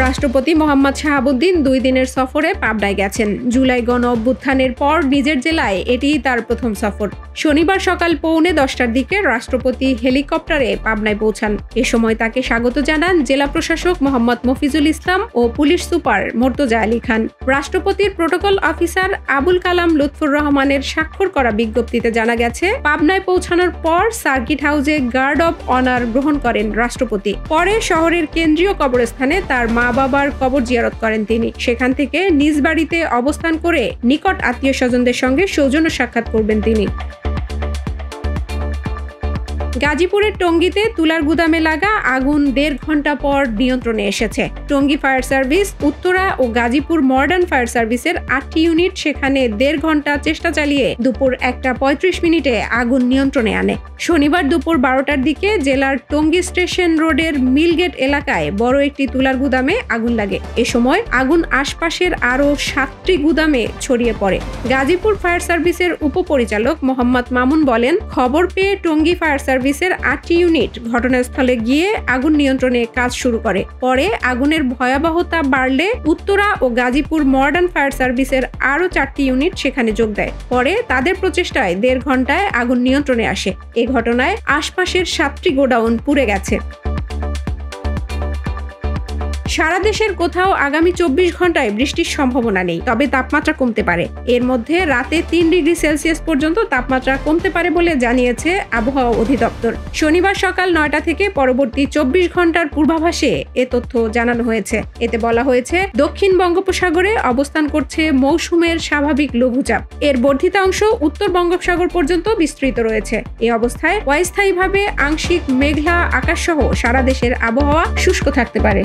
রাষ্ট্রপতি মোহাম্মদ শাহাবুদ্দিন 2 দিনের সফরে পাবনায় গেছেন। জুলাই গণ অভ্যুত্থানের পর নিজের জেলায় এটিই তার প্রথম সফর। শনিবার সকাল 9:45টার দিকে রাষ্ট্রপতি হেলিকপ্টারে পাবনায় পৌঁছান। এ সময় তাকে স্বাগত জানান জেলা প্রশাসক মোহাম্মদ মফিজুল ইসলাম ও পুলিশ সুপার মোর্তজা আলী খান। রাষ্ট্রপতির প্রোটোকল অফিসার আবুল কালাম লুৎফুর রহমানের স্বাক্ষর করা বিজ্ঞপ্তিতে জানা গেছে, পাবনায় পৌঁছানোর পর সার্কিট হাউসে গার্ড অব অনার গ্রহণ করেন রাষ্ট্রপতি। পরে শহরের কেন্দ্রীয় কবরস্থানে তার মা-বাবার কবর জিয়ারত করেন তিনি। সেখান থেকে নিজ বাড়িতে অবস্থান করে নিকট আত্মীয় স্বজনদের সঙ্গে সৌজন্য সাক্ষাৎ করবেন তিনি। গাজীপুরের টঙ্গীতে তুলার গুদামে লাগা আগুন 1.5 ঘন্টা পর নিয়ন্ত্রণে এসেছে। টঙ্গী ফায়ার সার্ভিস, উত্তরা ও গাজীপুর মডার্ন ফায়ার সার্ভিসের 8টি ইউনিট সেখানে 1.5 ঘন্টা চেষ্টা চালিয়ে দুপুর 1:35 আগুন নিয়ন্ত্রণে আনে। শনিবার দুপুর 12টার দিকে জেলার টঙ্গী স্টেশন রোডের মিলগেট এলাকায় বড় একটি তুলার গুদামে আগুন লাগে। এ সময় আগুন আশপাশের আরও 7টি গুদামে ছড়িয়ে পড়ে। গাজীপুর ফায়ার সার্ভিসের উপপরিচালক মোহাম্মদ মামুন বলেন, খবর পেয়ে টঙ্গী ফায়ার সার্ভিসের 8টি ইউনিট ঘটনাস্থলে গিয়ে আগুন নিয়ন্ত্রণে কাজ শুরু করে। পরে আগুনের ভয়াবহতা বাড়লে উত্তরা ও গাজীপুর মডার্ন ফায়ার সার্ভিসের আরও 4টি ইউনিট সেখানে যোগ দেয়। পরে তাদের প্রচেষ্টায় 1.5 ঘন্টায় আগুন নিয়ন্ত্রণে আসে। এ ঘটনায় আশপাশের 7টি গোডাউন পুড়ে গেছে। সারা দেশের কোথাও আগামী 24 ঘন্টায় বৃষ্টির সম্ভাবনা নেই, তবে তাপমাত্রা কমতে পারে। এর মধ্যে রাতে 3 ডিগ্রি সেলসিয়াস পর্যন্ত তাপমাত্রা কমতে পারে বলে জানিয়েছে আবহাওয়া অধিদপ্তর। শনিবার সকাল 9টা থেকে পরবর্তী 24 ঘন্টার পূর্বাভাসে এ তথ্য জানানো হয়েছে। এতে বলা হয়েছে, দক্ষিণ বঙ্গোপসাগরে অবস্থান করছে মৌসুমের স্বাভাবিক লঘুচাপ। এর বর্ধিত অংশ উত্তর বঙ্গোপসাগর পর্যন্ত বিস্তৃত রয়েছে। এই অবস্থায় অস্থায়ীভাবে আংশিক মেঘলা আকাশ সহ সারা দেশের আবহাওয়া শুষ্ক থাকতে পারে।